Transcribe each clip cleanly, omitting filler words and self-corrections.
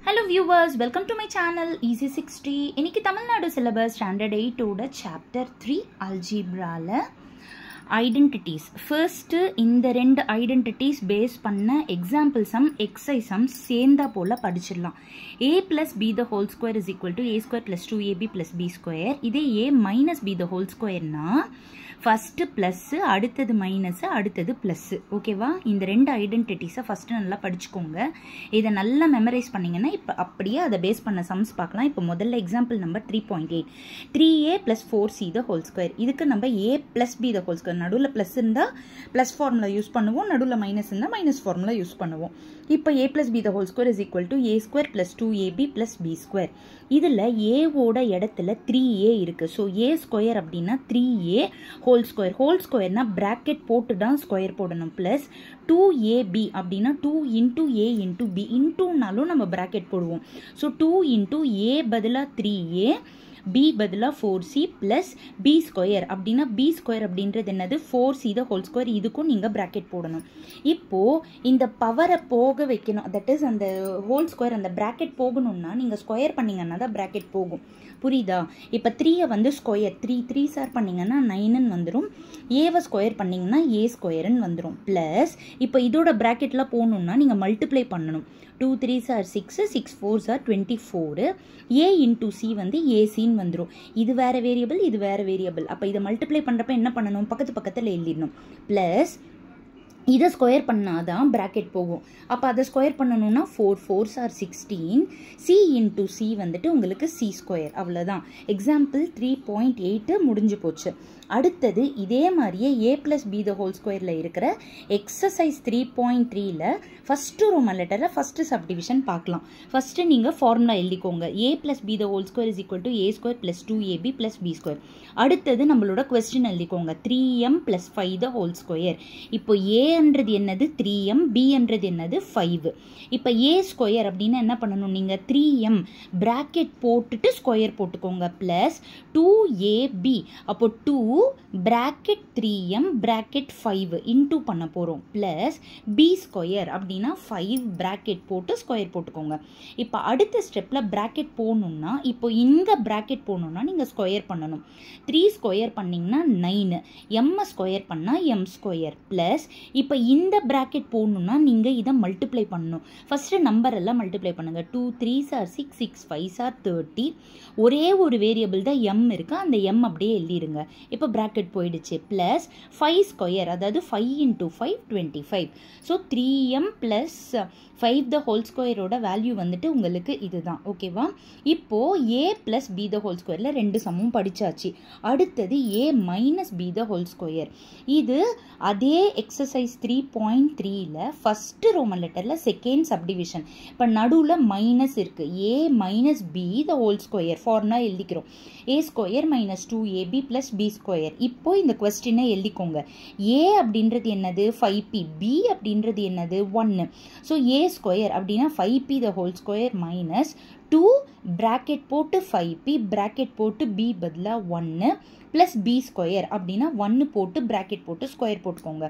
Hello viewers, welcome to my channel Easy 60. இன்னைக்கு Tamil Nadu syllabus standard 8 ஓட chapter 3 algebra ல identities. First இந்த ரெண்டு identities base பண்ண example sum, exercise sum சேர்ந்தா போல படிச்சிடலாம். a plus b the whole square is equal to a square plus 2ab plus b square. இதே a minus b the whole square னா first plus அடுத்தது minus அடுத்தது plus. ஓகேவா? இந்த ரெண்டு ஐடென்டிட்டிஸை ஃபர்ஸ்ட் நல்லா படிச்சுக்கோங்க. இதை நல்லா மெமரைஸ் பண்ணீங்கன்னா இப்போ அப்படியே அதை பேஸ் பண்ண சம்ஸ் பார்க்கலாம். இப்போ முதல்ல example number 3.8 3a plus 4c the whole square. இதுக்கு நம்ம a plus b the whole square, நடுவில் ப்ளஸ் இருந்தால் ப்ளஸ் ஃபார்முலா யூஸ் பண்ணுவோம், நடுவில் மைனஸ் இருந்தால் மைனஸ் ஃபார்முலா யூஸ் பண்ணுவோம். இப்போ a plus b the whole square is equal to a square plus 2ab plus b square. இதில் ஏவோட இடத்துல 3a இருக்குது. ஸோ a ஸ்கொயர் அப்படின்னா 3a ஹோல் ஸ்கொயர். ஹோல் ஸ்கொயர்னா ப்ராக்கெட் போட்டு தான் ஸ்கொயர் போடணும். ப்ளஸ் 2ab அப்படின்னா 2 இன்டூ a இன்டூ b. இன்டூனாலும் நம்ம ப்ராக்கெட் போடுவோம். ஸோ 2 இன்டூ a பதிலாக 3a, b பதிலாக 4c ப்ளஸ் b ஸ்கொயர் அப்படின்னா b ஸ்கொயர் அப்படின்றது என்னது 4c the whole square. இதுக்கும் நீங்கள் ப்ராக்கெட் போடணும். இப்போது இந்த பவரை போக வைக்கணும். தட் இஸ் அந்த ஹோல் ஸ்கொயர் அந்த ப்ராக்கெட் போகணும்னா நீங்கள் ஸ்கொயர் பண்ணிங்கன்னா தான் ப்ராக்கெட் போகும். புரியுதா? இப்போ 3யை வந்து ஸ்கொயர் 3 சார் பண்ணிங்கன்னா 9ன்னு வந்துடும். ஏவை ஸ்கொயர் பண்ணிங்கன்னா a ஸ்கொயர்ன்னு வந்துடும். ப்ளஸ் இப்போ இதோட ப்ராக்கெட்லாம் போகணுன்னா நீங்கள் மல்டிப்ளை பண்ணணும். 2 3s are 6, 6 4s are 24. a into c வந்து ஏசின்னு வந்துடும். இது வேறு வேரியபிள், இது வேறு வேரியபிள். அப்போ இதை மல்டிப்ளை பண்ணுறப்ப என்ன பண்ணணும்? பக்கத்தில் எழுதிடணும். ப்ளஸ் இதை ஸ்கொயர் பண்ணாதான் ப்ராக்கெட் போகும். அப்போ அதை ஸ்கொயர் பண்ணணும்னா 4 4s are 16. c into c வந்துட்டு உங்களுக்கு c ஸ்கொயர். அவ்வளோதான். எக்ஸாம்பிள் 3.8 முடிஞ்சு போச்சு. அடுத்தது இதே மாதிரியே a plus b the whole squareல இருக்கிற எக்ஸசைஸ் 3.3ல ஃபஸ்ட்டு ரோமன் லெட்டரில் ஃபஸ்ட்டு சப்டிவிஷன் பார்க்கலாம். ஃபஸ்ட்டு நீங்கள் ஃபார்முலா எழுதிக்கோங்க. a plus b the whole square is equal to a square plus 2ab plus b square. அடுத்தது நம்மளோட கொஸ்டின் எழுதிக்கோங்க. 3m plus 5 the whole square. இப்போ a-ன்றது என்னது 3m, b-ன்றது என்னது 5. இப்போ a ஸ்கொயர் அப்படின்னா என்ன பண்ணணும்? நீங்கள் 3m ப்ராக்கெட் போட்டுட்டு ஸ்கொயர் போட்டுக்கோங்க. ப்ளஸ் 2ab அப்போ 2 bracket 3m bracket 5 இன்டூ பண்ண போகிறோம். ப்ளஸ் b ஸ்கொயர் அப்படின்னா 5 bracket போட்டு ஸ்கொயர் போட்டுக்கோங்க. இப்போ அடுத்த ஸ்டெப்பில் bracket போகணுன்னா இப்போ இந்த bracket போகணுன்னா நீங்கள் ஸ்கொயர் பண்ணணும். 3 ஸ்கொயர் பண்ணிங்கன்னா 9, m ஸ்கொயர் பண்ணால் m ஸ்கொயர். ப்ளஸ் இப்போ இந்த bracket போகணுன்னா நீங்கள் இதை மல்டிப்ளை பண்ணணும். ஃபஸ்ட்டு நம்பர் எல்லாம் மல்டிப்ளை பண்ணுங்கள். 2 3s are 6, 6 5s are 30. ஒரே ஒரு வேரியபிள் தான் m இருக்குது, அந்த m அப்படியே எழுதிடுங்க. இப்போ ப்ராக்கெட் போயிடுச்சு. ப்ளஸ் 5 ஸ்கொயர் அதாவது 5 into 5 25. So 3m plus 5 the whole ஸ்கொயரோட வேல்யூ வந்துட்டு உங்களுக்கு இதுதான். ஓகேவா? இப்போது a plus b the whole ஸ்கொயரில் ரெண்டு சமமும் படித்தாச்சு. அடுத்தது a minus b the whole square. இது அதே எக்ஸசைஸ் 3.3ல ஃபஸ்ட்டு ரோமன் லெட்டரில் செகண்ட் சப்டிவிஷன். இப்போ நடுவில் மைனஸ் இருக்குது. a minus b the whole square formula எழுதிக்கிறோம். a square minus 2ab plus b square. இப்போ இந்த கொஸ்டினை எழுதிக்கோங்க. a அப்படின்றது என்னது 5p, b அப்படின்றது என்னது 1. ஸோ a ஸ்கொயர் அப்படின்னா 5p the whole square minus 2 bracket போட்டு 5p ப்ராக்கெட் போட்டு b பதிலாக 1 ப்ளஸ் b ஸ்கொயர் அப்படின்னா 1 போட்டு ப்ராக்கெட் போட்டு ஸ்கொயர் போட்டுக்கோங்க.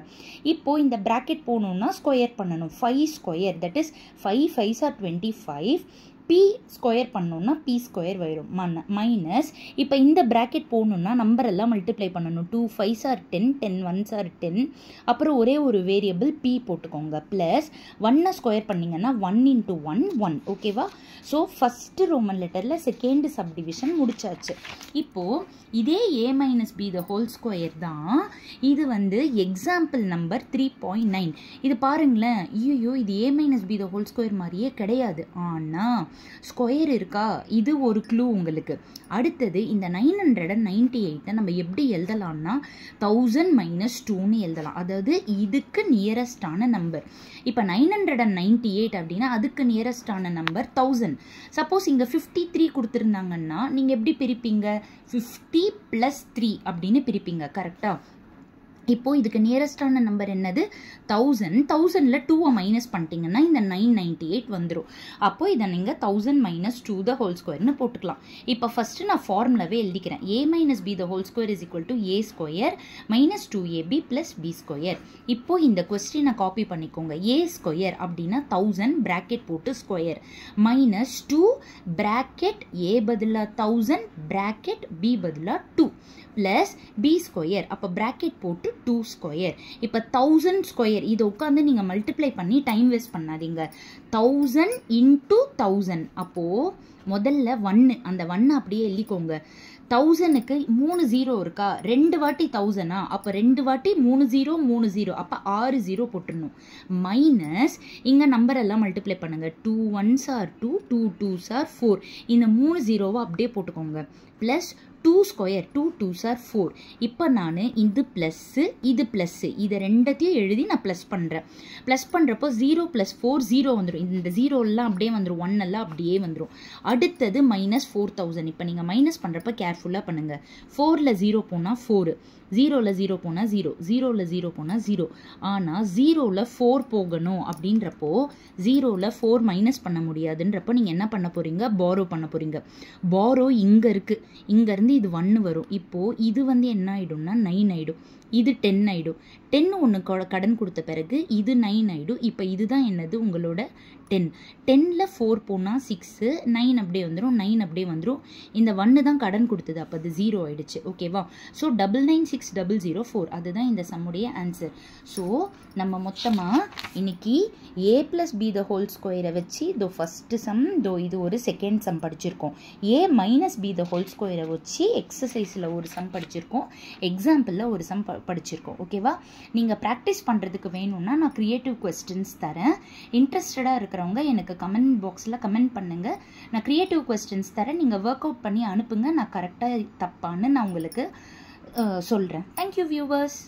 இப்போது இந்த ப்ராக்கெட் போகணுன்னா ஸ்கொயர் பண்ணணும். 5 square that is 5 5s are 25. p square பண்ணணுன்னா p ஸ்கொயர் வரும் மைனஸ். இப்போ இந்த ப்ராக்கெட் போகணுன்னா நம்பர் எல்லாம் மல்டிப்ளை பண்ணணும். 2 5s are 10, 10 1s are 10. அப்புறம் ஒரே ஒரு வேரியபிள் p போட்டுக்கோங்க. ப்ளஸ் 1 ஸ்கொயர் பண்ணிங்கன்னா 1 இன்டூ 1 1. ஓகேவா? ஸோ ஃபஸ்ட்டு ரோமன் லெட்டரில் செகண்ட் சப்டிவிஷன் முடிச்சாச்சு. இப்போது இதே a minus b the whole square தான் இது வந்து எக்ஸாம்பிள் நம்பர் 3.9. இது பாருங்களேன். ஐயோ இது a minus b the whole square மாதிரியே கிடையாது. ஆனால் ஸ்கொயர் இருக்கா? இது ஒரு க்ளூ உங்களுக்கு. அடுத்தது இந்த 998 நம்ம எப்படி எழுதலாம்னா 1000 மைனஸ் 2ன்னு எழுதலாம். அதாவது இதுக்கு நியரஸ்டான நம்பர். இப்போ 998 அப்படின்னா அதுக்கு நியரஸ்டான நம்பர் 1000. சப்போஸ் இங்கே 53 கொடுத்துருந்தாங்கன்னா நீங்கள் எப்படி பிரிப்பீங்க? 50 + 3 அப்படின்னு பிரிப்பீங்க. கரெக்டாக? இப்போ இதுக்கு நியரஸ்டான நம்பர் என்னது 1000. 1000ல 2 மைனஸ் பண்ணிட்டீங்கன்னா இந்த 998 வந்துடும். அப்போ இதை நீங்கள் 1000 மைனஸ் 2 த ஹோல் ஸ்கொயர்னு போட்டுக்கலாம். இப்போ ஃபர்ஸ்ட் நான் ஃபார்முலாவே எழுதிக்கிறேன். a minus b the whole square is equal to a square minus 2ab plus b square. இப்போ இந்த கொஸ்டினை காப்பி பண்ணிக்கோங்க. ஏ ஸ்கொயர் அப்படின்னா 1000 பிராக்கெட் போட்டு ஸ்கொயர் மைனஸ் 2 பிராக்கெட் ஏ பதிலா 1000 பிராக்கெட் பி பதிலா 2 பிளஸ் பி ஸ்கொயர். அப்போ பிராக்கெட் போட்டு 2 ஸ்கொயர். இப்போ 1000 ஸ்கொயர் இதை உட்காந்து நீங்கள் மல்டிப்ளை பண்ணி டைம் வேஸ்ட் பண்ணாதீங்க. 1000 இன்டூ 1000. அப்போது முதல்ல 1 அந்த 1 அப்படியே எழுதிக்கோங்க. 1000க்கு 3 0 இருக்கா, 2 வாட்டி 1000ஆ, அப்போ 2 வாட்டி 3 0 3 0, அப்போ 6 0 போட்டுடணும். மைனஸ் இங்கே நம்பர் எல்லாம் மல்டிப்ளை பண்ணுங்க. 2 1s are 2, 2 2s are 4. இந்த 3 0வை அப்படியே போட்டுக்கோங்க. Plus 2 square, 2 2s are 4. இப்போ நான் இது ப்ளஸ்ஸு இது ப்ளஸ்ஸு இதை ரெண்டத்தையும் எழுதி நான் ப்ளஸ் பண்ணுறேன். ப்ளஸ் பண்ணுறப்போ 0 + 4 0 வந்துடும். இந்த 0 எல்லாம் அப்படியே வந்துடும், 1 எல்லாம் அப்படியே வந்துடும். அடுத்தது மைனஸ் 4000. இப்போ நீங்கள் மைனஸ் பண்ணுறப்ப கேர்ஃபுல்லாக பண்ணுங்கள். 4ல் 0 போனால் 4, 0ல் 0 போனால் 0, 0ல் 0 போனால் 0. ஆனால் 0ல் 4 போகணும் அப்படின்றப்போ 0ல் 4 மைனஸ் பண்ண முடியாதுன்றப்போ நீங்கள் என்ன பண்ண போகிறீங்க, பாரோ பண்ண போகிறீங்க. பாரோ இங்கே இருக்குது, இங்கேருந்து இது 1 வரும். இப்போது இது என்ன ஆகிடும்னா 9 ஆகிடும். இது 10 ஆகிடும். 10 ஒன்று கடன் கொடுத்த பிறகு இது 9 ஆகிடும். இப்போ இதுதான் என்னது உங்களோட 10. 10ல் 4 போனால் 6, 9 அப்படியே வந்துடும், 9 அப்படியே வந்துடும். இந்த 1 தான் கடன் கொடுத்தது, அப்போ அது 0 ஆகிடுச்சு. ஓகேவா? ஸோ 996,004 அதுதான் இந்த சம்முடைய ஆன்சர். ஸோ நம்ம மொத்தமாக இன்னைக்கு a + b த ஹோல் ஸ்கொயரை வச்சு ஃபஸ்ட்டு சம், இது ஒரு செகண்ட் சம் படிச்சிருக்கோம். a - b த ஹோல் ஸ்கொயரை வச்சு எக்ஸசைஸில் ஒரு சம் படிச்சிருக்கோம், எக்ஸாம்பிளில் ஒரு சம் படிச்சிருக்கோம். ஓகேவா? நீங்கள் ப்ராக்டிஸ் பண்ணுறதுக்கு வேணும்னா நான் க்ரியேட்டிவ் கொஸ்டின்ஸ் தரேன். இன்ட்ரெஸ்டடாக இருக்கிறவங்க எனக்கு கமெண்ட் பாக்ஸில் கமெண்ட் பண்ணுங்கள். நான் க்ரியேட்டிவ் கொஸ்டின்ஸ் தரேன், நீங்கள் ஒர்க் அவுட் பண்ணி அனுப்புங்க. நான் கரெக்டாக தப்பான்னு நான் உங்களுக்கு சொல்கிறேன். Thank you viewers.